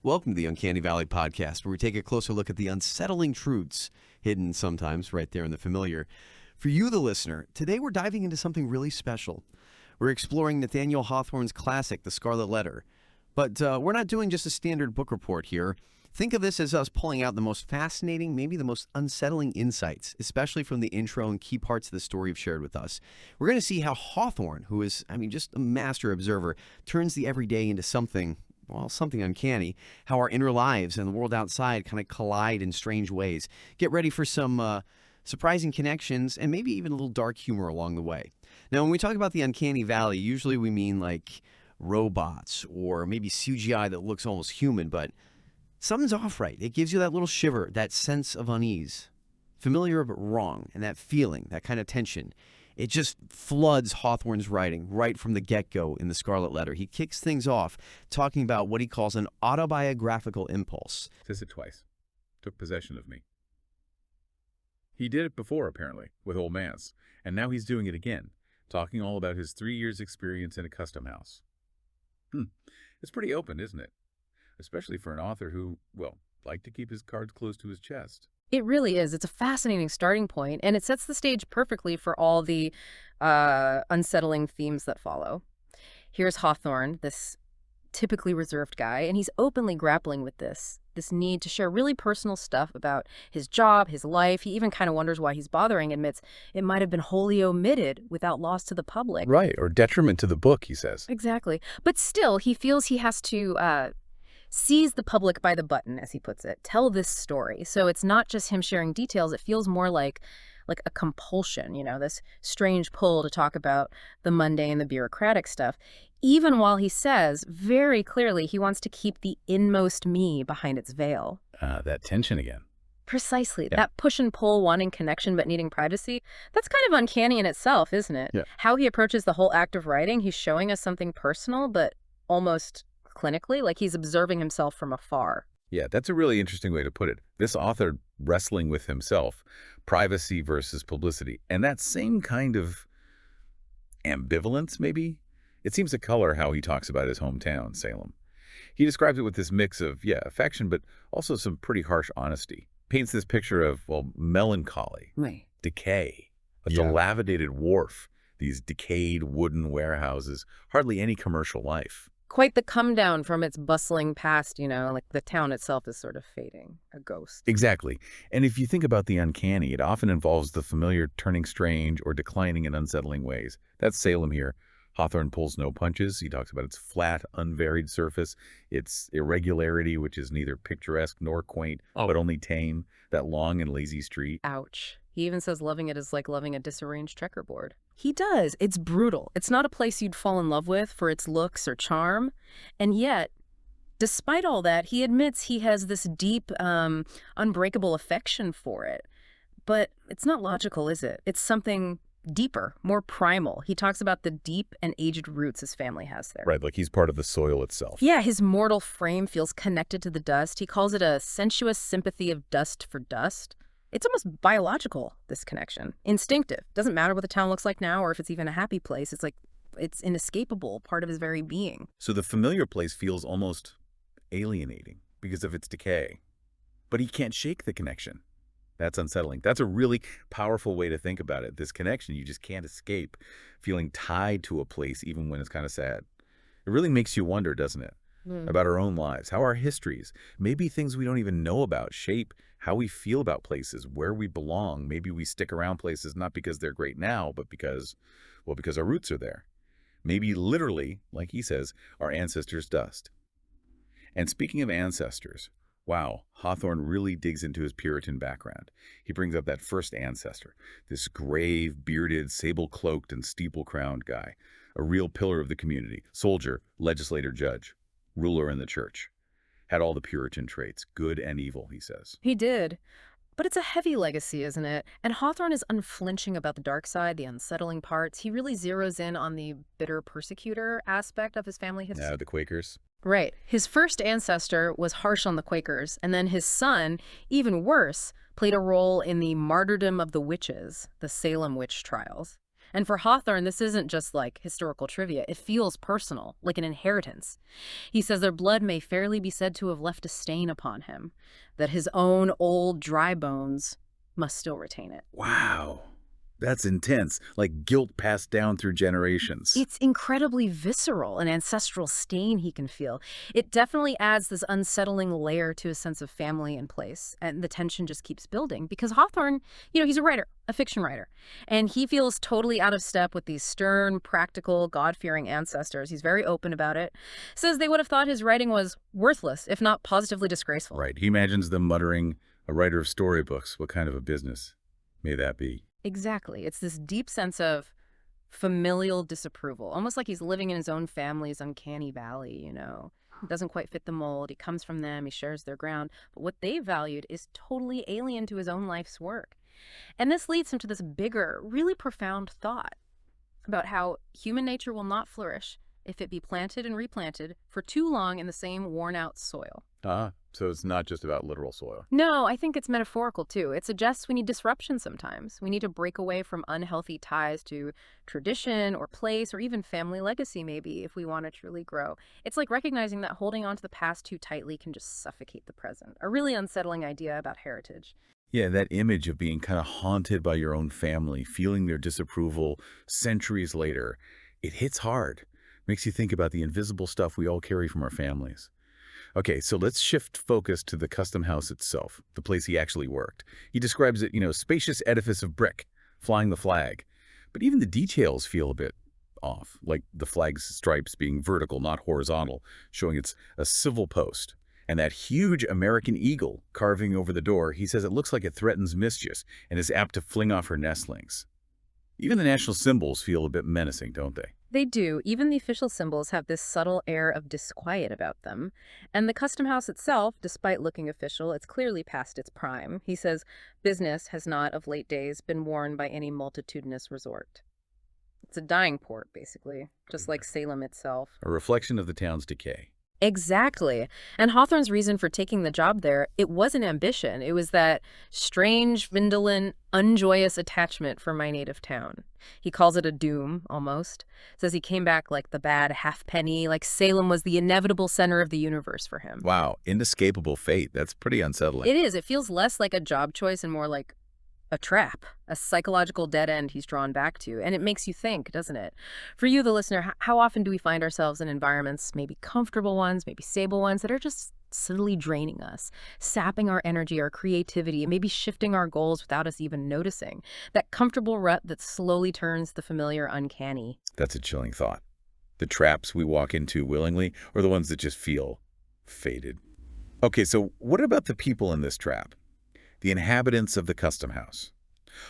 Welcome to the Uncanny Valley podcast, where we take a closer look at the unsettling truths hidden sometimes right there in the familiar. For you, the listener, today we're diving into something really special. We're exploring Nathaniel Hawthorne's classic, The Scarlet Letter. But we're not doing just a standard book report here. Think of this as us pulling out the most fascinating, maybe the most unsettling insights, especially from the intro and key parts of the story you've shared with us. We're going to see how Hawthorne, who is, just a master observer, turns the everyday into something uncanny, how our inner lives and the world outside kind of collide in strange ways. Get ready for some surprising connections and maybe even a little dark humor along the way. Now, when we talk about the uncanny valley, usually we mean like robots or maybe CGI that looks almost human, but something's off right. It gives you that little shiver, that sense of unease. Familiar but wrong, and that feeling, that kind of tension. It just floods Hawthorne's writing right from the get-go in The Scarlet Letter. He kicks things off talking about what he calls an autobiographical impulse. Says it twice. Took possession of me. He did it before, apparently, with Old Manse, and now he's doing it again, talking all about his 3 years' experience in a custom house. It's pretty open, isn't it? Especially for an author who, liked to keep his cards close to his chest. It really is. It's a fascinating starting point, and it sets the stage perfectly for all the unsettling themes that follow. Here's Hawthorne, this typically reserved guy, and he's openly grappling with this need to share really personal stuff about his job, his life. He even kind of wonders why he's bothering, admits it might have been wholly omitted without loss to the public. Right, or detriment to the book, he says. Exactly. But still, he feels he has to seize the public by the button, as he puts it, tell this story. So it's not just him sharing details. It feels more like a compulsion, this strange pull to talk about the mundane, the bureaucratic stuff, even while he says very clearly he wants to keep the inmost me behind its veil. That tension again. Precisely. Yeah. That push and pull, wanting connection but needing privacy, that's kind of uncanny in itself, isn't it? Yeah. How he approaches the whole act of writing, he's showing us something personal, but almost clinically, like he's observing himself from afar. Yeah, that's a really interesting way to put it. This author wrestling with himself, privacy versus publicity, and that same kind of ambivalence, maybe? It seems to color how he talks about his hometown, Salem. He describes it with this mix of, affection, but also some pretty harsh honesty. Paints this picture of, melancholy, Right. decay, a dilapidated wharf, these decayed wooden warehouses, hardly any commercial life. Quite the come down from its bustling past, like the town itself is sort of fading, a ghost. Exactly. And if you think about the uncanny, it often involves the familiar turning strange or declining in unsettling ways. That's Salem here. Hawthorne pulls no punches. He talks about its flat, unvaried surface, its irregularity, which is neither picturesque nor quaint, but only tame, that long and lazy street. Ouch. He even says loving it is like loving a disarranged checkerboard. He does. It's brutal. It's not a place you'd fall in love with for its looks or charm. And yet, despite all that, he admits he has this deep, unbreakable affection for it. But it's not logical, is it? It's something deeper, more primal. He talks about the deep and aged roots his family has there. Right, like he's part of the soil itself. Yeah, his mortal frame feels connected to the dust. He calls it a sensuous sympathy of dust for dust. It's almost biological, this connection. Instinctive. Doesn't matter what the town looks like now or if it's even a happy place. It's like it's inescapable, part of his very being. So the familiar place feels almost alienating because of its decay. But he can't shake the connection. That's unsettling. That's a really powerful way to think about it. This connection, you just can't escape feeling tied to a place even when it's kind of sad. It really makes you wonder, doesn't it? About our own lives, how our histories, maybe things we don't even know about, shape how we feel about places, where we belong. Maybe we stick around places not because they're great now, but because our roots are there. Maybe literally, like he says, our ancestors' dust. And speaking of ancestors, wow, Hawthorne really digs into his Puritan background. He brings up that first ancestor, this grave, bearded, sable-cloaked, and steeple-crowned guy, a real pillar of the community, soldier, legislator, judge, ruler in the church. Had all the Puritan traits, good and evil, he says. He did. But it's a heavy legacy, isn't it? And Hawthorne is unflinching about the dark side, the unsettling parts. He really zeroes in on the bitter persecutor aspect of his family history. Yeah, the Quakers. Right. His first ancestor was harsh on the Quakers, and then his son, even worse, played a role in the martyrdom of the witches, the Salem witch trials. And for Hawthorne, this isn't just like historical trivia. It feels personal, like an inheritance. He says their blood may fairly be said to have left a stain upon him, that his own old dry bones must still retain it. Wow. That's intense, like guilt passed down through generations. It's incredibly visceral, an ancestral stain he can feel. It definitely adds this unsettling layer to his sense of family and place, and the tension just keeps building because Hawthorne, he's a writer, a fiction writer, and he feels totally out of step with these stern, practical, God-fearing ancestors. He's very open about it. Says they would have thought his writing was worthless, if not positively disgraceful. Right. He imagines them muttering, "A writer of storybooks, what kind of a business may that be?" Exactly. It's this deep sense of familial disapproval, almost like he's living in his own family's uncanny valley, It doesn't quite fit the mold. He comes from them, he shares their ground, but what they valued is totally alien to his own life's work. And this leads him to this bigger, really profound thought about how human nature will not flourish if it be planted and replanted for too long in the same worn-out soil. So it's not just about literal soil. No, I think it's metaphorical too. It suggests we need disruption sometimes. We need to break away from unhealthy ties to tradition or place or even family legacy maybe if we want to truly grow. It's like recognizing that holding on to the past too tightly can just suffocate the present. A really unsettling idea about heritage. Yeah, that image of being kind of haunted by your own family, feeling their disapproval centuries later, it hits hard. Makes you think about the invisible stuff we all carry from our families. Okay, so let's shift focus to the custom house itself, the place he actually worked. He describes it, spacious edifice of brick, flying the flag. But even the details feel a bit off, like the flag's stripes being vertical, not horizontal, showing it's a civil post. And that huge American eagle carving over the door, he says it looks like it threatens mischief and is apt to fling off her nestlings. Even the national symbols feel a bit menacing, don't they? They do. Even the official symbols have this subtle air of disquiet about them. And the custom house itself, despite looking official, it's clearly past its prime. He says business has not of late days been worn by any multitudinous resort. It's a dying port, basically, just like Salem itself. A reflection of the town's decay. Exactly. And Hawthorne's reason for taking the job there, it wasn't ambition. It was that strange, indolent, unjoyous attachment for my native town. He calls it a doom, almost. Says he came back like the bad halfpenny, like Salem was the inevitable center of the universe for him. Wow, inescapable fate. That's pretty unsettling. It is. It feels less like a job choice and more like a trap, a psychological dead end he's drawn back to. And it makes you think, doesn't it? For you, the listener, how often do we find ourselves in environments, maybe comfortable ones, maybe stable ones, that are just subtly draining us, sapping our energy, our creativity, and maybe shifting our goals without us even noticing? That comfortable rut that slowly turns the familiar uncanny. That's a chilling thought. The traps we walk into willingly, or the ones that just feel fated. Okay, so what about the people in this trap? The inhabitants of the custom house.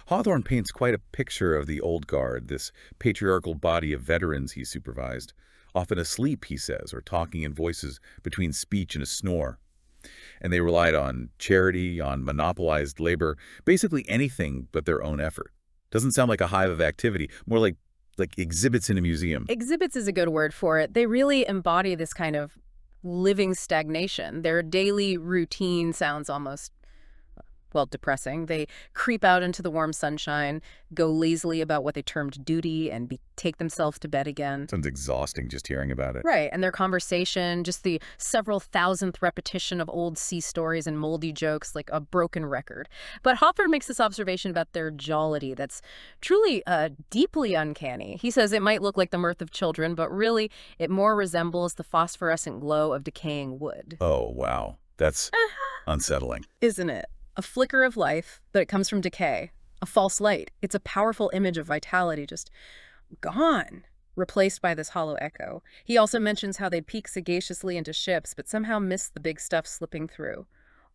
Hawthorne paints quite a picture of the old guard, this patriarchal body of veterans he supervised, often asleep, he says, or talking in voices between speech and a snore. And they relied on charity, on monopolized labor, basically anything but their own effort. Doesn't sound like a hive of activity, more like exhibits in a museum. Exhibits is a good word for it. They really embody this kind of living stagnation. Their daily routine sounds almost depressing. They creep out into the warm sunshine, go lazily about what they termed duty, and take themselves to bed again. Sounds exhausting just hearing about it. Right, and their conversation, just the several thousandth repetition of old sea stories and moldy jokes, like a broken record. But Hawthorne makes this observation about their jollity that's truly deeply uncanny. He says it might look like the mirth of children, but really it more resembles the phosphorescent glow of decaying wood. Oh, wow. That's unsettling. Isn't it? A flicker of life, but it comes from decay. A false light. It's a powerful image of vitality, just gone, replaced by this hollow echo. He also mentions how they'd peek sagaciously into ships, but somehow missed the big stuff slipping through.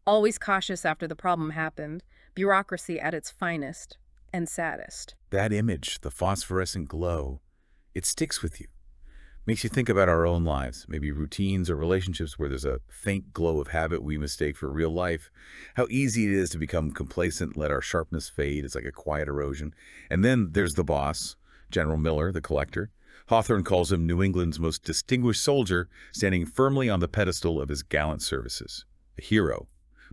Always cautious after the problem happened. Bureaucracy at its finest and saddest. That image, the phosphorescent glow, it sticks with you. Makes you think about our own lives, maybe routines or relationships where there's a faint glow of habit we mistake for real life. How easy it is to become complacent, let our sharpness fade. It's like a quiet erosion. And then there's the boss, General Miller, the collector. Hawthorne calls him New England's most distinguished soldier, standing firmly on the pedestal of his gallant services. A hero.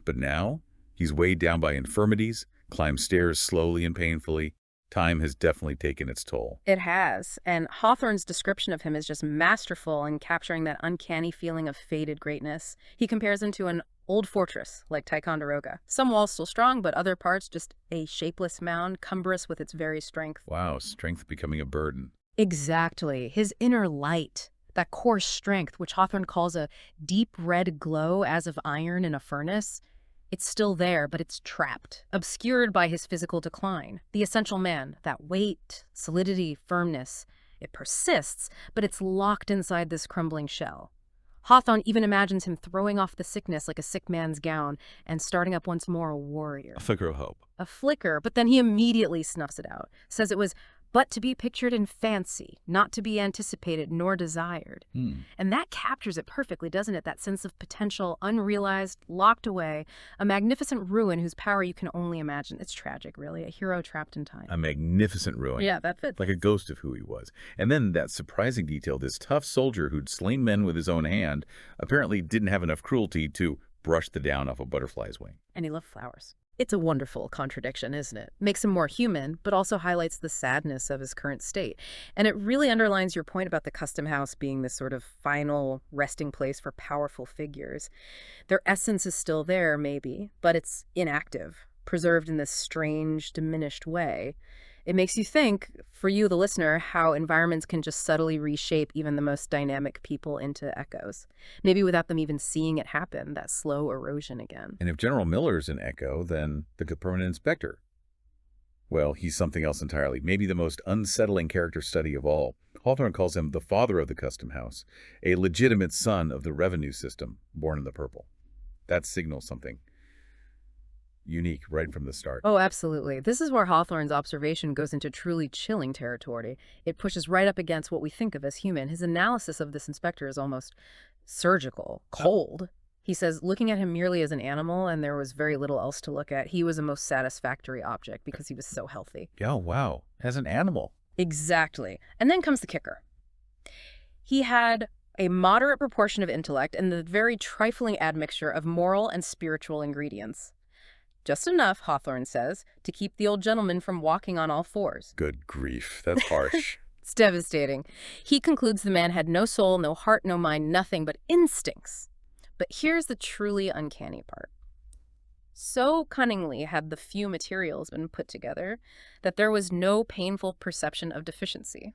But now, he's weighed down by infirmities, climbs stairs slowly and painfully, Time has definitely taken its toll. It has, and Hawthorne's description of him is just masterful in capturing that uncanny feeling of faded greatness. He compares him to an old fortress, like Ticonderoga. Some walls still strong, but other parts just a shapeless mound, cumbrous with its very strength. Wow, strength becoming a burden. Exactly. His inner light, that core strength, which Hawthorne calls a deep red glow as of iron in a furnace, it's still there, but it's trapped, obscured by his physical decline. The essential man, that weight, solidity, firmness, it persists, but it's locked inside this crumbling shell. Hawthorne even imagines him throwing off the sickness like a sick man's gown and starting up once more a warrior. A flicker of hope. A flicker, but then he immediately snuffs it out, says it was but to be pictured in fancy, not to be anticipated nor desired. And that captures it perfectly, doesn't it? That sense of potential, unrealized, locked away, a magnificent ruin whose power you can only imagine. It's tragic, really, a hero trapped in time. A magnificent ruin. Yeah, that fits. Like a ghost of who he was. And then that surprising detail, this tough soldier who'd slain men with his own hand apparently didn't have enough cruelty to brush the down off a butterfly's wing. And he loved flowers. It's a wonderful contradiction, isn't it? Makes him more human, but also highlights the sadness of his current state. And it really underlines your point about the custom house being this sort of final resting place for powerful figures. Their essence is still there, maybe, but it's inactive, preserved in this strange, diminished way. It makes you think, for you, the listener, how environments can just subtly reshape even the most dynamic people into echoes. Maybe without them even seeing it happen, that slow erosion again. And if General Miller's an echo, then the permanent inspector. Well, he's something else entirely. Maybe the most unsettling character study of all. Hawthorne calls him the father of the custom house, a legitimate son of the revenue system, born in the purple. That signals something unique right from the start. Oh, absolutely. This is where Hawthorne's observation goes into truly chilling territory. It pushes right up against what we think of as human. His analysis of this inspector is almost surgical, cold. He says, looking at him merely as an animal, and there was very little else to look at, he was a most satisfactory object because he was so healthy. Oh, wow. As an animal. Exactly. And then comes the kicker. He had a moderate proportion of intellect and the very trifling admixture of moral and spiritual ingredients. Just enough, Hawthorne says, to keep the old gentleman from walking on all fours. Good grief. That's harsh. It's devastating. He concludes the man had no soul, no heart, no mind, nothing but instincts. But here's the truly uncanny part. So cunningly had the few materials been put together that there was no painful perception of deficiency.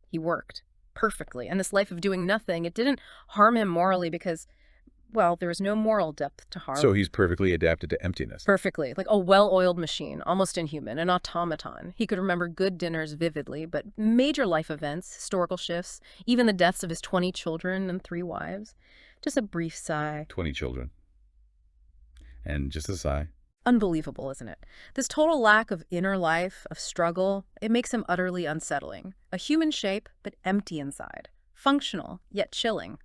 He worked perfectly, and this life of doing nothing, it didn't harm him morally because, well, there was no moral depth to harm. So he's perfectly adapted to emptiness. Perfectly. Like a well-oiled machine, almost inhuman, an automaton. He could remember good dinners vividly, but major life events, historical shifts, even the deaths of his 20 children and 3 wives. Just a brief sigh. 20 children. And just a sigh. Unbelievable, isn't it? This total lack of inner life, of struggle, it makes him utterly unsettling. A human shape, but empty inside. Functional, yet chilling.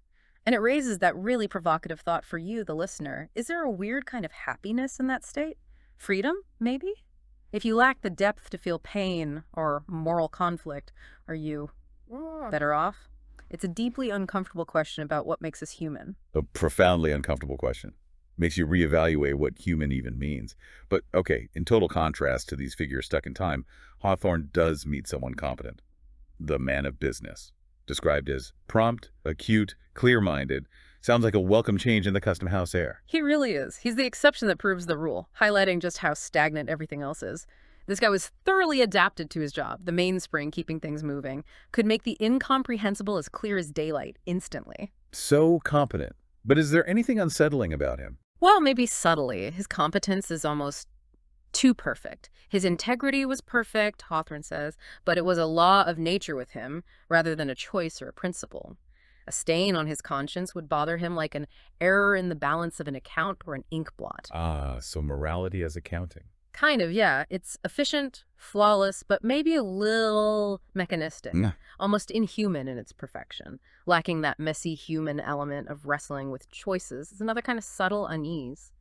And it raises that really provocative thought for you, the listener. Is there a weird kind of happiness in that state? Freedom, maybe? If you lack the depth to feel pain or moral conflict, are you better off? It's a deeply uncomfortable question about what makes us human. A profoundly uncomfortable question. Makes you reevaluate what human even means. But, okay, in total contrast to these figures stuck in time, Hawthorne does meet someone competent. The man of business. Described as prompt, acute, clear-minded. Sounds like a welcome change in the custom house air. He really is. He's the exception that proves the rule, highlighting just how stagnant everything else is. This guy was thoroughly adapted to his job, the mainspring keeping things moving, could make the incomprehensible as clear as daylight instantly. So competent. But is there anything unsettling about him? Well, maybe subtly. His competence is almost too perfect. His integrity was perfect, Hawthorne says, but it was a law of nature with him rather than a choice or a principle. A stain on his conscience would bother him like an error in the balance of an account or an ink blot. Ah, so morality as accounting. Kind of, yeah. It's efficient, flawless, but maybe a little mechanistic, almost inhuman in its perfection, lacking that messy human element of wrestling with choices. It's another kind of subtle unease.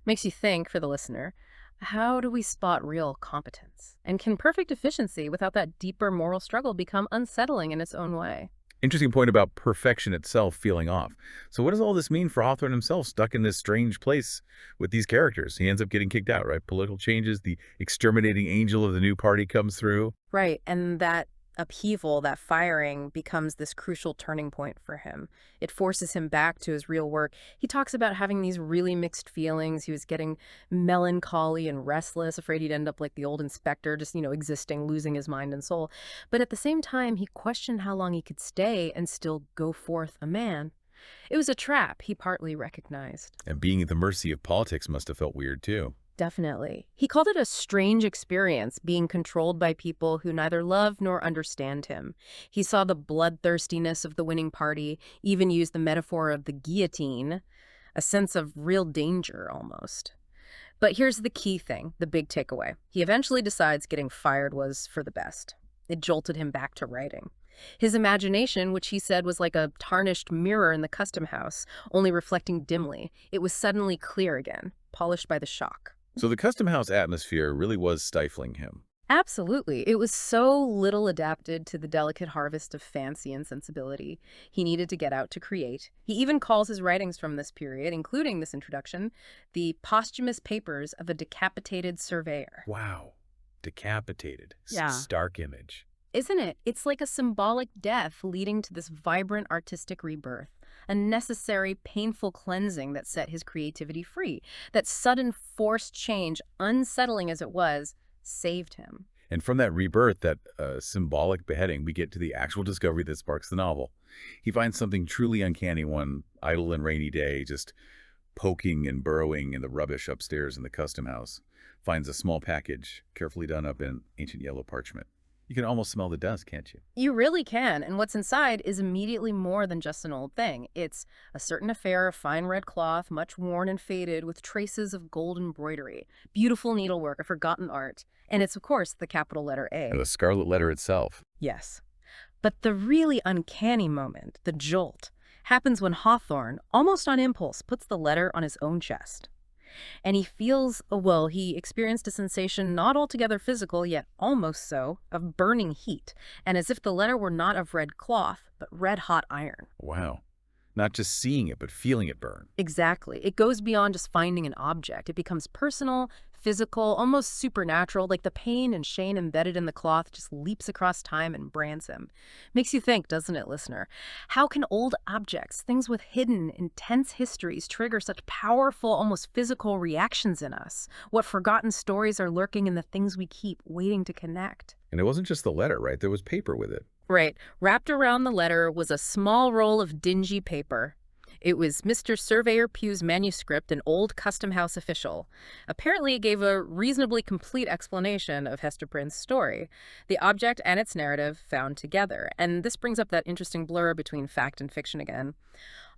Makes you think, for the listener, how do we spot real competence? And can perfect efficiency without that deeper moral struggle become unsettling in its own way? Interesting point about perfection itself feeling off. So what does all this mean for Hawthorne himself, stuck in this strange place with these characters? He ends up getting kicked out, right? Political changes, the exterminating angel of the new party comes through. Right, and that upheaval, that firing, becomes this crucial turning point for him. It forces him back to his real work. He talks about having these really mixed feelings. He was getting melancholy and restless, afraid he'd end up like the old inspector, just, existing, losing his mind and soul. But at the same time, he questioned how long he could stay and still go forth a man. It was a trap he partly recognized. And being at the mercy of politics must have felt weird, too. Definitely. He called it a strange experience, being controlled by people who neither love nor understand him. He saw the bloodthirstiness of the winning party, even used the metaphor of the guillotine, a sense of real danger almost. But here's the key thing, the big takeaway. He eventually decides getting fired was for the best. It jolted him back to writing. His imagination, which he said was like a tarnished mirror in the custom house, only reflecting dimly, it was suddenly clear again, polished by the shock. So the custom house atmosphere really was stifling him. Absolutely. It was so little adapted to the delicate harvest of fancy and sensibility. He needed to get out to create. He even calls his writings from this period, including this introduction, the posthumous papers of a decapitated surveyor. Wow. Decapitated. Yeah. Stark image. Isn't it? It's like a symbolic death leading to this vibrant artistic rebirth, a necessary, painful cleansing that set his creativity free. That sudden forced change, unsettling as it was, saved him. And from that rebirth, that symbolic beheading, we get to the actual discovery that sparks the novel. He finds something truly uncanny one idle and rainy day, just poking and burrowing in the rubbish upstairs in the custom house. Finds a small package, carefully done up in ancient yellow parchment. You can almost smell the dust, can't you? You really can, and what's inside is immediately more than just an old thing. It's a certain affair of fine red cloth, much worn and faded, with traces of gold embroidery, beautiful needlework, a forgotten art, and it's, of course, the capital letter A. And the Scarlet Letter itself. Yes. But the really uncanny moment, the jolt, happens when Hawthorne, almost on impulse, puts the letter on his own chest. And he feels, he experienced a sensation not altogether physical, yet almost so, of burning heat, and as if the letter were not of red cloth, but red-hot iron. Wow. Not just seeing it, but feeling it burn. Exactly. It goes beyond just finding an object. It becomes personal, physical, almost supernatural, like the pain and shame embedded in the cloth just leaps across time and brands him. Makes you think, doesn't it, listener? How can old objects, things with hidden, intense histories, trigger such powerful, almost physical reactions in us? What forgotten stories are lurking in the things we keep, waiting to connect? And it wasn't just the letter, right? There was paper with it. Right. Wrapped around the letter was a small roll of dingy paper. It was Mr. Surveyor Pugh's manuscript, an old custom house official. Apparently, it gave a reasonably complete explanation of Hester Prynne's story, the object and its narrative found together. And this brings up that interesting blur between fact and fiction again.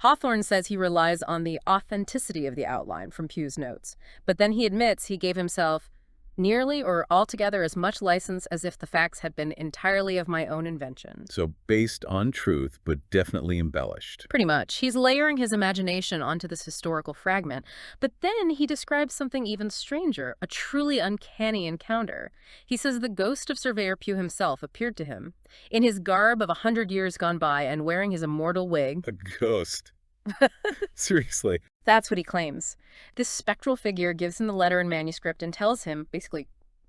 Hawthorne says he relies on the authenticity of the outline from Pugh's notes, but then he admits he gave himself nearly or altogether as much license as if the facts had been entirely of my own invention. So based on truth, but definitely embellished. Pretty much. He's layering his imagination onto this historical fragment, but then he describes something even stranger, a truly uncanny encounter. He says the ghost of Surveyor Pugh himself appeared to him, in his garb of 100 years gone by and wearing his immortal wig. A ghost. Seriously. That's what he claims. This spectral figure gives him the letter and manuscript and tells him, basically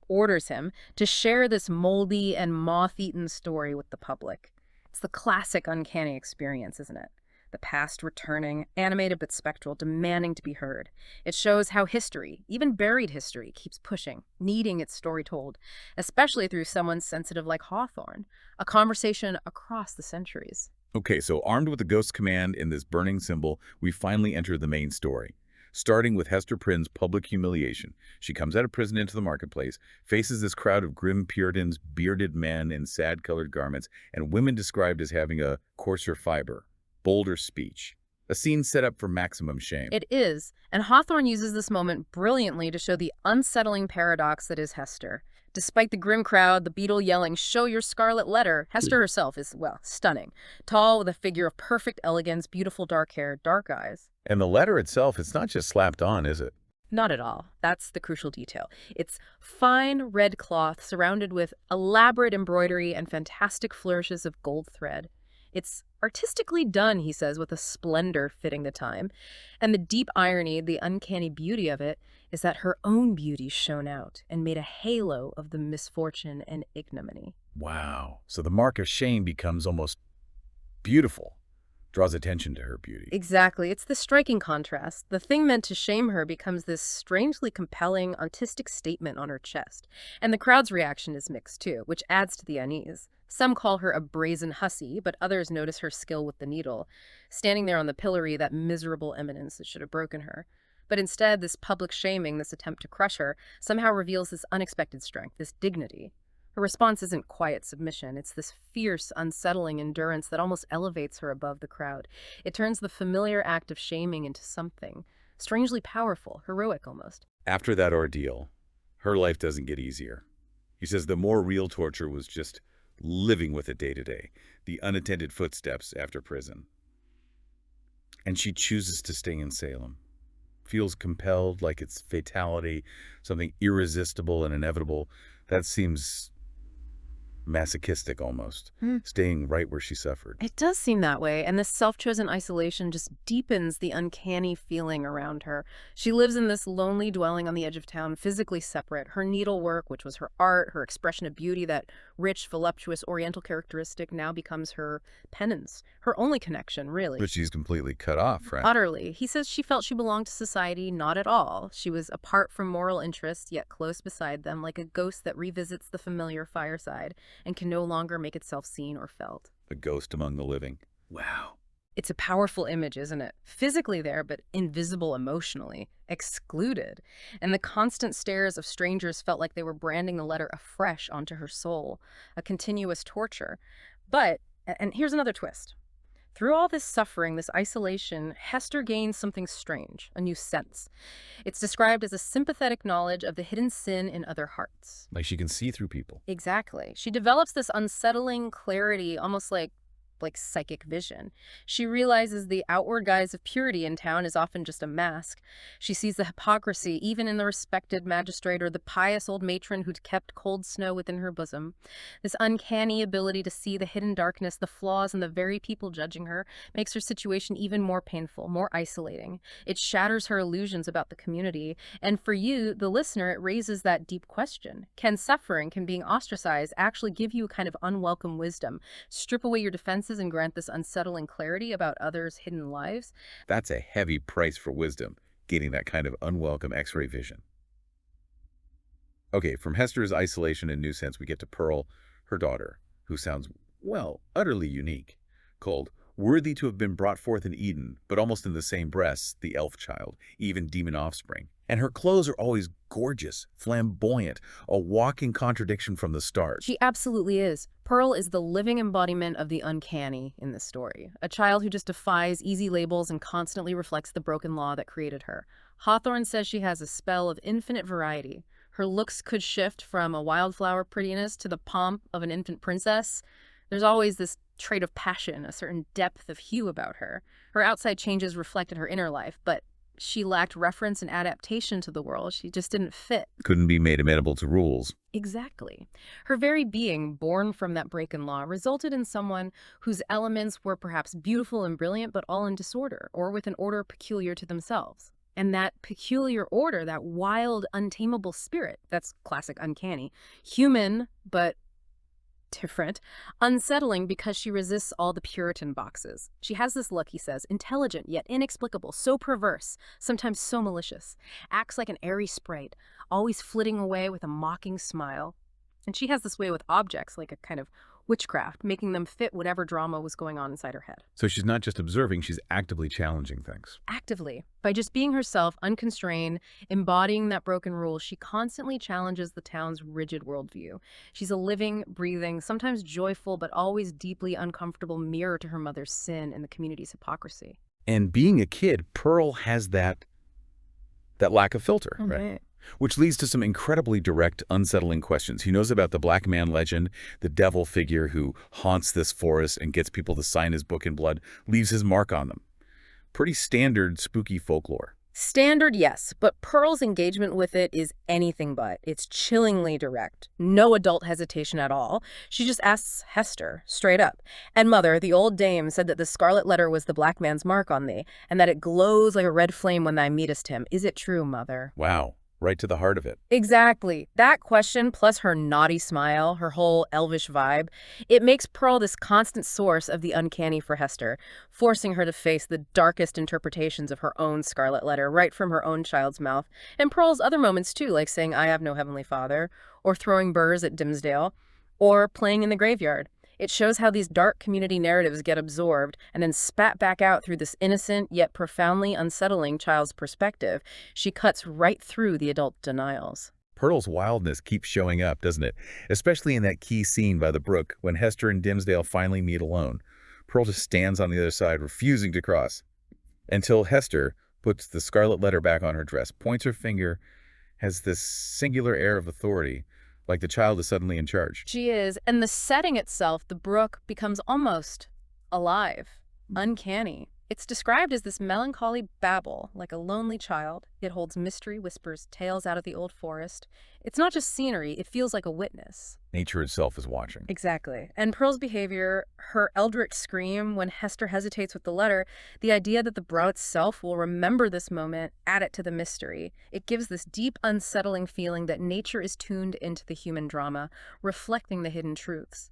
orders him, to share this moldy and moth-eaten story with the public. It's the classic uncanny experience, isn't it? The past returning, animated but spectral, demanding to be heard. It shows how history, even buried history, keeps pushing, needing its story told, especially through someone sensitive like Hawthorne, a conversation across the centuries. Okay, so armed with the ghost command in this burning symbol, we finally enter the main story. Starting with Hester Prynne's public humiliation. She comes out of prison into the marketplace, faces this crowd of grim Puritans, bearded men in sad-colored garments, and women described as having a coarser fiber, bolder speech. A scene set up for maximum shame. It is, and Hawthorne uses this moment brilliantly to show the unsettling paradox that is Hester. Despite the grim crowd, the beadle yelling, "Show your Scarlet Letter," Hester herself is, stunning. Tall, with a figure of perfect elegance, beautiful dark hair, dark eyes. And the letter itself, it's not just slapped on, is it? Not at all. That's the crucial detail. It's fine red cloth surrounded with elaborate embroidery and fantastic flourishes of gold thread. It's artistically done, he says, with a splendor fitting the time. And the deep irony, the uncanny beauty of it, is that her own beauty shone out and made a halo of the misfortune and ignominy. Wow. So the mark of shame becomes almost beautiful, draws attention to her beauty. Exactly. It's the striking contrast. The thing meant to shame her becomes this strangely compelling artistic statement on her chest. And the crowd's reaction is mixed too, which adds to the unease. Some call her a brazen hussy, but others notice her skill with the needle, standing there on the pillory, that miserable eminence that should have broken her. But instead, this public shaming, this attempt to crush her, somehow reveals this unexpected strength, this dignity. Her response isn't quiet submission. It's this fierce, unsettling endurance that almost elevates her above the crowd. It turns the familiar act of shaming into something strangely powerful, heroic almost. After that ordeal, her life doesn't get easier. He says the more real torture was just living with it day to day, the unattended footsteps after prison. And she chooses to stay in Salem. Feels compelled, like it's fatality, something irresistible and inevitable. That seems masochistic almost, staying right where she suffered. It does seem that way, and this self-chosen isolation just deepens the uncanny feeling around her. She lives in this lonely dwelling on the edge of town, physically separate. Her needlework, which was her art, her expression of beauty, that rich, voluptuous, oriental characteristic, now becomes her penance, her only connection, really. But she's completely cut off, right? Utterly. He says she felt she belonged to society, not at all. She was apart from moral interests, yet close beside them, like a ghost that revisits the familiar fireside and can no longer make itself seen or felt. A ghost among the living. Wow. It's a powerful image, isn't it? Physically there, but invisible emotionally, excluded. And the constant stares of strangers felt like they were branding the letter afresh onto her soul, a continuous torture. But, and here's another twist. Through all this suffering, this isolation, Hester gains something strange, a new sense. It's described as a sympathetic knowledge of the hidden sin in other hearts. Like she can see through people. Exactly. She develops this unsettling clarity, almost like psychic vision. She realizes the outward guise of purity in town is often just a mask. She sees the hypocrisy even in the respected magistrate or the pious old matron who'd kept cold snow within her bosom. This uncanny ability to see the hidden darkness, the flaws in the very people judging her, makes her situation even more painful, more isolating. It shatters her illusions about the community. And for you, the listener, it raises that deep question. Can suffering, can being ostracized actually give you a kind of unwelcome wisdom, strip away your defenses and grant this unsettling clarity about others' hidden lives? That's a heavy price for wisdom, getting that kind of unwelcome X-ray vision. Okay, from Hester's isolation and new sense, we get to Pearl, her daughter, who sounds, well, utterly unique, called worthy to have been brought forth in Eden, but almost in the same breasts, the elf child, even demon offspring. And her clothes are always gorgeous, flamboyant, a walking contradiction from the start. She absolutely is. Pearl is the living embodiment of the uncanny in this story, a child who just defies easy labels and constantly reflects the broken law that created her. Hawthorne says she has a spell of infinite variety. Her looks could shift from a wildflower prettiness to the pomp of an infant princess. There's always this trait of passion, a certain depth of hue about her. Her outside changes reflected her inner life, but she lacked reference and adaptation to the world. She just didn't fit. Couldn't be made amenable to rules. Exactly. Her very being, born from that break in law, resulted in someone whose elements were perhaps beautiful and brilliant, but all in disorder, or with an order peculiar to themselves. And that peculiar order, that wild, untamable spirit, that's classic uncanny, human, but different, unsettling because she resists all the Puritan boxes. She has this look, he says, intelligent yet inexplicable, so perverse, sometimes so malicious, acts like an airy sprite, always flitting away with a mocking smile. And she has this way with objects, like a kind of witchcraft, making them fit whatever drama was going on inside her head. So she's not just observing, she's actively challenging things. Actively. By just being herself, unconstrained, embodying that broken rule, she constantly challenges the town's rigid worldview. She's a living, breathing, sometimes joyful, but always deeply uncomfortable mirror to her mother's sin and the community's hypocrisy. And being a kid, Pearl has that lack of filter, right? Which leads to some incredibly direct, unsettling questions. He knows about the black man legend, the devil figure who haunts this forest and gets people to sign his book in blood, leaves his mark on them. Pretty standard spooky folklore. Standard, yes, but Pearl's engagement with it is anything but. It's chillingly direct. No adult hesitation at all. She just asks Hester, straight up. And Mother, the old dame, said that the Scarlet Letter was the black man's mark on thee, and that it glows like a red flame when thou meetest him. Is it true, Mother? Wow, right to the heart of it. Exactly. That question, plus her naughty smile, her whole elvish vibe, it makes Pearl this constant source of the uncanny for Hester, forcing her to face the darkest interpretations of her own Scarlet Letter right from her own child's mouth, and Pearl's other moments too, like saying, "I have no heavenly father," or throwing burrs at Dimmesdale, or playing in the graveyard. It shows how these dark community narratives get absorbed and then spat back out through this innocent yet profoundly unsettling child's perspective. She cuts right through the adult denials. Pearl's wildness keeps showing up, doesn't it? Especially in that key scene by the brook when Hester and Dimmesdale finally meet alone. Pearl just stands on the other side, refusing to cross, until Hester puts the Scarlet Letter back on her dress, points her finger, has this singular air of authority, like the child is suddenly in charge. She is, and the setting itself, the brook, becomes almost alive, uncanny. It's described as this melancholy babble, like a lonely child. It holds mystery, whispers tales out of the old forest. It's not just scenery, it feels like a witness. Nature itself is watching. Exactly. And Pearl's behavior, her eldritch scream when Hester hesitates with the letter, the idea that the brow itself will remember this moment, add it to the mystery. It gives this deep, unsettling feeling that nature is tuned into the human drama, reflecting the hidden truths.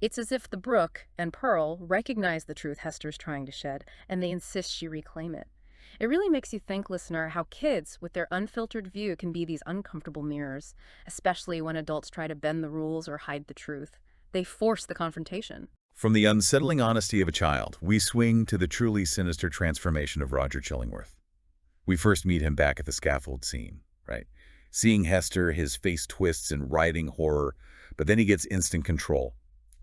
It's as if the brook and Pearl recognize the truth Hester's trying to shed, and they insist she reclaim it. It really makes you think, listener, how kids, with their unfiltered view, can be these uncomfortable mirrors, especially when adults try to bend the rules or hide the truth. They force the confrontation. From the unsettling honesty of a child, we swing to the truly sinister transformation of Roger Chillingworth. We first meet him back at the scaffold scene, right? Seeing Hester, his face twists in writhing horror, but then he gets instant control.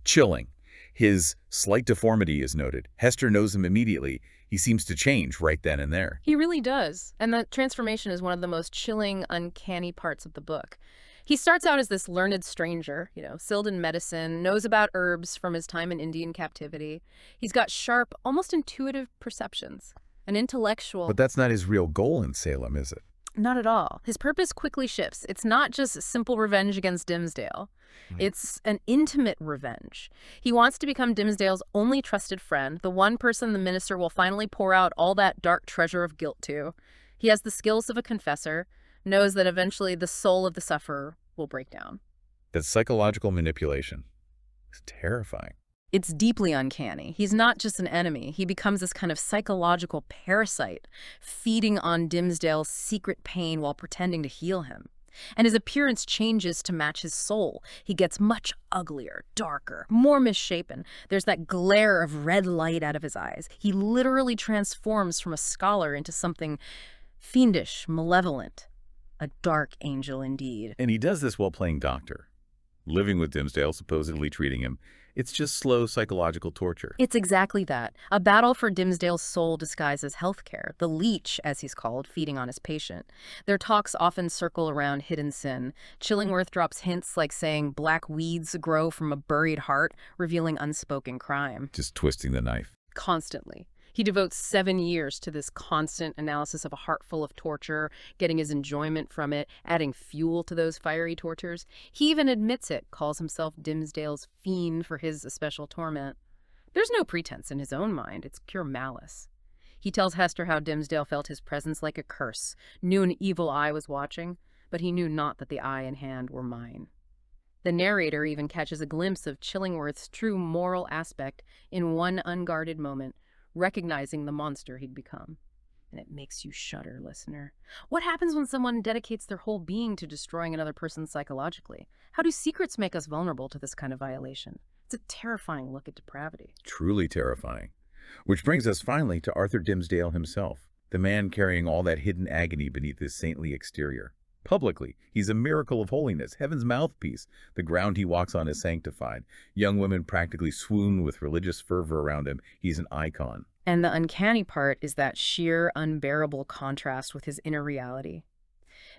Chilling. His slight deformity is noted. Hester knows him immediately. He seems to change right then and there. He really does. And that transformation is one of the most chilling, uncanny parts of the book. He starts out as this learned stranger, skilled in medicine, knows about herbs from his time in Indian captivity. He's got sharp, almost intuitive perceptions. An intellectual. But that's not his real goal in Salem, is it? Not at all. His purpose quickly shifts. It's not just simple revenge against Dimmesdale. It's an intimate revenge. He wants to become Dimmesdale's only trusted friend, the one person the minister will finally pour out all that dark treasure of guilt to. He has the skills of a confessor, knows that eventually the soul of the sufferer will break down. That psychological manipulation is terrifying. It's deeply uncanny. He's not just an enemy. He becomes this kind of psychological parasite, feeding on Dimmesdale's secret pain while pretending to heal him. And his appearance changes to match his soul. He gets much uglier, darker, more misshapen. There's that glare of red light out of his eyes. He literally transforms from a scholar into something fiendish, malevolent. A dark angel indeed. And he does this while playing doctor, living with Dimmesdale, supposedly treating him. It's just slow psychological torture. It's exactly that. A battle for Dimmesdale's soul disguised as healthcare, the leech, as he's called, feeding on his patient. Their talks often circle around hidden sin. Chillingworth drops hints like saying black weeds grow from a buried heart, revealing unspoken crime. Just twisting the knife. Constantly. He devotes 7 years to this constant analysis of a heart full of torture, getting his enjoyment from it, adding fuel to those fiery tortures. He even admits it, calls himself Dimmesdale's fiend for his especial torment. There's no pretense in his own mind, it's pure malice. He tells Hester how Dimmesdale felt his presence like a curse, knew an evil eye was watching, but he knew not that the eye and hand were mine. The narrator even catches a glimpse of Chillingworth's true moral aspect in one unguarded moment, recognizing the monster he'd become. And it makes you shudder, listener. What happens when someone dedicates their whole being to destroying another person psychologically? How do secrets make us vulnerable to this kind of violation? It's a terrifying look at depravity. Truly terrifying. Which brings us finally to Arthur Dimmesdale himself, the man carrying all that hidden agony beneath his saintly exterior. Publicly, he's a miracle of holiness, heaven's mouthpiece. The ground he walks on is sanctified. Young women practically swoon with religious fervor around him. He's an icon. And the uncanny part is that sheer, unbearable contrast with his inner reality.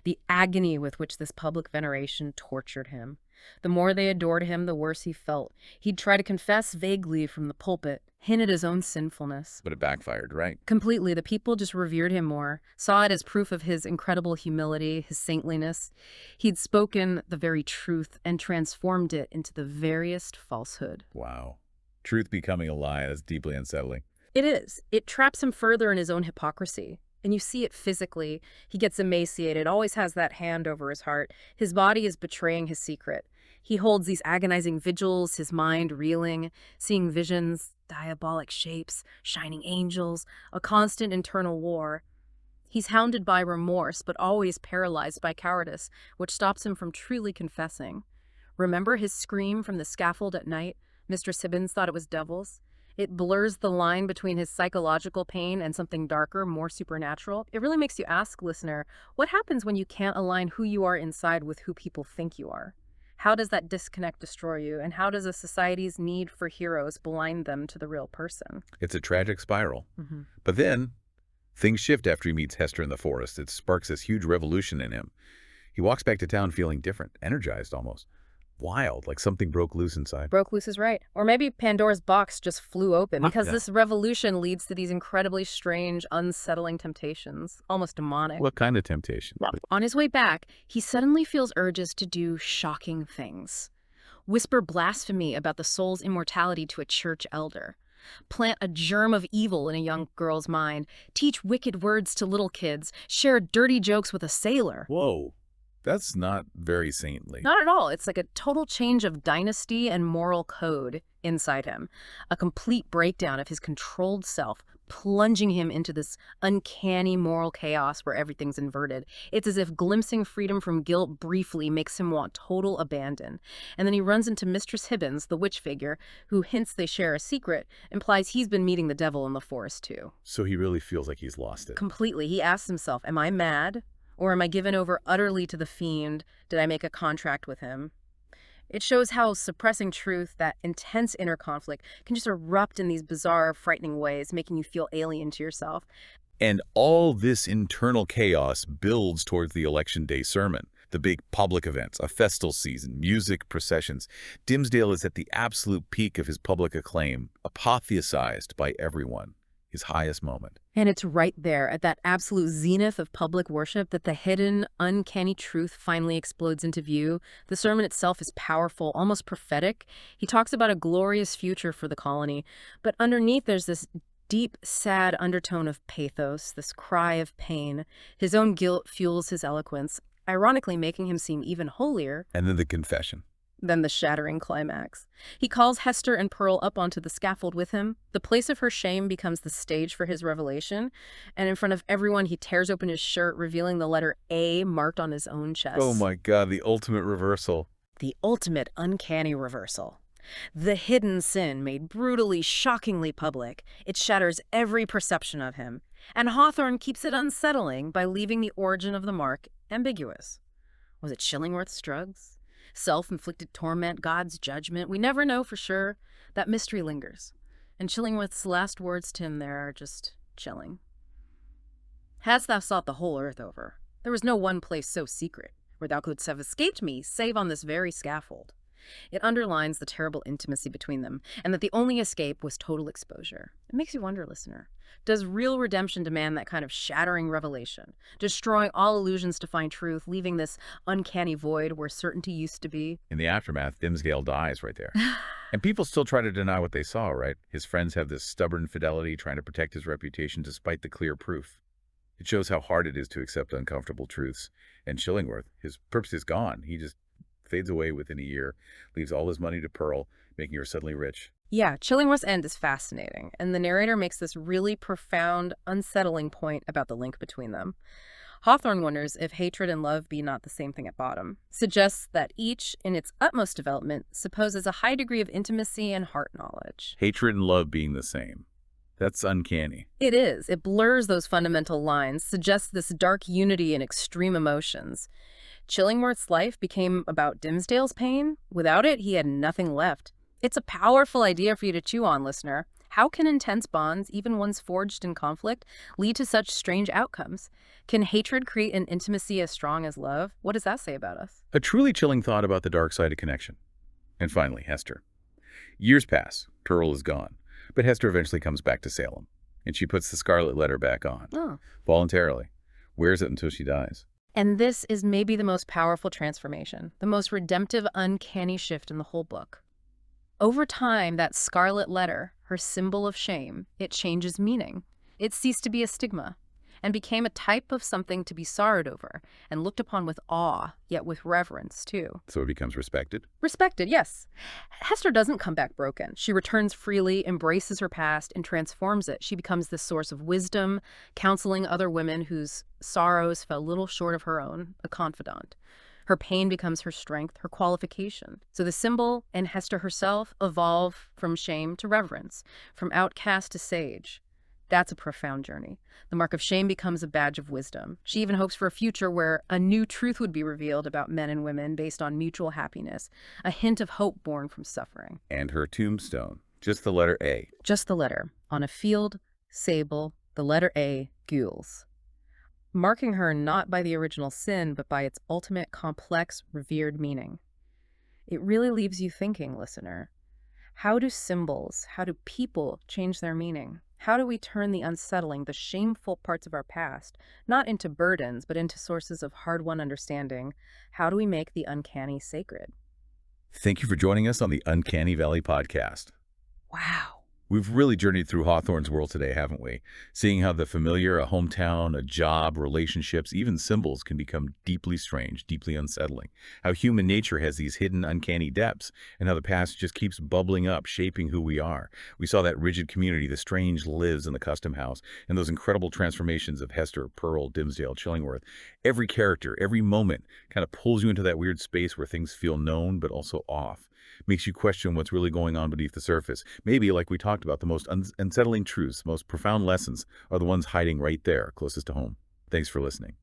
The agony with which this public veneration tortured him. The more they adored him, the worse he felt. He'd try to confess vaguely from the pulpit, hint at his own sinfulness. But it backfired, right? Completely. The people just revered him more, saw it as proof of his incredible humility, his saintliness. He'd spoken the very truth and transformed it into the veriest falsehood. Wow. Truth becoming a lie, that's deeply unsettling. It is. It traps him further in his own hypocrisy. And you see it physically. He gets emaciated, always has that hand over his heart. His body is betraying his secret. He holds these agonizing vigils, his mind reeling, seeing visions, diabolic shapes, shining angels, a constant internal war. He's hounded by remorse, but always paralyzed by cowardice, which stops him from truly confessing. Remember his scream from the scaffold at night? Mistress Hibbins thought it was devils. It blurs the line between his psychological pain and something darker, more supernatural. It really makes you ask, listener, what happens when you can't align who you are inside with who people think you are? How does that disconnect destroy you? And how does a society's need for heroes blind them to the real person? It's a tragic spiral. But then, things shift after he meets Hester in the forest. It sparks this huge revolution in him. He walks back to town feeling different, energized almost. Wild, like something broke loose inside. Broke loose is right. Or maybe Pandora's box just flew open, because Yeah. this revolution leads to these incredibly strange, unsettling temptations, almost demonic. What kind of temptation? On his way back, he suddenly feels urges to do shocking things. Whisper blasphemy about the soul's immortality to a church elder. Plant a germ of evil in a young girl's mind. Teach wicked words to little kids. Share dirty jokes with a sailor. Whoa, that's not very saintly. Not at all. It's like a total change of dynasty and moral code inside him. A complete breakdown of his controlled self, plunging him into this uncanny moral chaos where everything's inverted. It's as if glimpsing freedom from guilt briefly makes him want total abandon. And then he runs into Mistress Hibbins, the witch figure, who hints they share a secret, implies he's been meeting the devil in the forest too. So he really feels like he's lost it. Completely. He asks himself, am I mad? Or am I given over utterly to the fiend? Did I make a contract with him? It shows how suppressing truth, that intense inner conflict, can just erupt in these bizarre, frightening ways, making you feel alien to yourself. And all this internal chaos builds towards the Election Day sermon, the big public events, a festal season, music, processions. Dimmesdale is at the absolute peak of his public acclaim, apotheosized by everyone, his highest moment. And it's right there, at that absolute zenith of public worship, that the hidden, uncanny truth finally explodes into view. The sermon itself is powerful, almost prophetic. He talks about a glorious future for the colony, but underneath there's this deep, sad undertone of pathos, this cry of pain. His own guilt fuels his eloquence, ironically making him seem even holier And then the confession. than the shattering climax. He calls Hester and Pearl up onto the scaffold with him. The place of her shame becomes the stage for his revelation, and in front of everyone he tears open his shirt, revealing the letter A marked on his own chest. Oh my God, the ultimate reversal. The ultimate uncanny reversal. The hidden sin made brutally, shockingly public. It shatters every perception of him. And Hawthorne keeps it unsettling by leaving the origin of the mark ambiguous. Was it Chillingworth's drugs? Self-inflicted torment, God's judgment? We never know for sure. That mystery lingers. And Chillingworth's last words to him there are just chilling. Hadst thou sought the whole earth over, there was no one place so secret where thou couldst have escaped me, save on this very scaffold. It underlines the terrible intimacy between them, and that the only escape was total exposure. It makes you wonder, listener, does real redemption demand that kind of shattering revelation, destroying all illusions to find truth, leaving this uncanny void where certainty used to be? In the aftermath, Dimmesdale dies right there. And people still try to deny what they saw, right? His friends have this stubborn fidelity, trying to protect his reputation despite the clear proof. It shows how hard it is to accept uncomfortable truths. And Chillingworth, his purpose is gone. He just fades away within a year, leaves all his money to Pearl, making her suddenly rich. Yeah, Chillingworth's end is fascinating, and the narrator makes this really profound, unsettling point about the link between them. Hawthorne wonders if hatred and love be not the same thing at bottom, suggests that each, in its utmost development, supposes a high degree of intimacy and heart knowledge. Hatred and love being the same. That's uncanny. It is. It blurs those fundamental lines, suggests this dark unity in extreme emotions. Chillingworth's life became about Dimmesdale's pain. Without it, he had nothing left. It's a powerful idea for you to chew on, listener. How can intense bonds, even ones forged in conflict, lead to such strange outcomes? Can hatred create an intimacy as strong as love? What does that say about us? A truly chilling thought about the dark side of connection. And finally, Hester. Years pass. Pearl is gone. But Hester eventually comes back to Salem. And she puts the Scarlet Letter back on. Oh. Voluntarily. Wears it until she dies. And this is maybe the most powerful transformation, the most redemptive, uncanny shift in the whole book. Over time, that Scarlet Letter, her symbol of shame, it changes meaning. It ceased to be a stigma and became a type of something to be sorrowed over and looked upon with awe, yet with reverence, too. So it becomes respected? Respected, yes. Hester doesn't come back broken. She returns freely, embraces her past, and transforms it. She becomes this source of wisdom, counseling other women whose sorrows fell little short of her own, a confidant. Her pain becomes her strength, her qualification. So the symbol and Hester herself evolve from shame to reverence, from outcast to sage. That's a profound journey. The mark of shame becomes a badge of wisdom. She even hopes for a future where a new truth would be revealed about men and women based on mutual happiness, a hint of hope born from suffering. And her tombstone, just the letter A. Just the letter. On a field, sable, the letter A, gules. Marking her not by the original sin, but by its ultimate, complex, revered meaning. It really leaves you thinking, listener. How do symbols, how do people change their meaning? How do we turn the unsettling, the shameful parts of our past, not into burdens, but into sources of hard-won understanding? How do we make the uncanny sacred? Thank you for joining us on the Uncanny Valley podcast. Wow. We've really journeyed through Hawthorne's world today, haven't we? Seeing how the familiar, a hometown, a job, relationships, even symbols can become deeply strange, deeply unsettling. How human nature has these hidden, uncanny depths, and how the past just keeps bubbling up, shaping who we are. We saw that rigid community, the strange lives in the custom house, and those incredible transformations of Hester, Pearl, Dimmesdale, Chillingworth. Every character, every moment kind of pulls you into that weird space where things feel known but also off. Makes you question what's really going on beneath the surface. Maybe, like we talked about, the most unsettling truths, most profound lessons are the ones hiding right there, closest to home. Thanks for listening.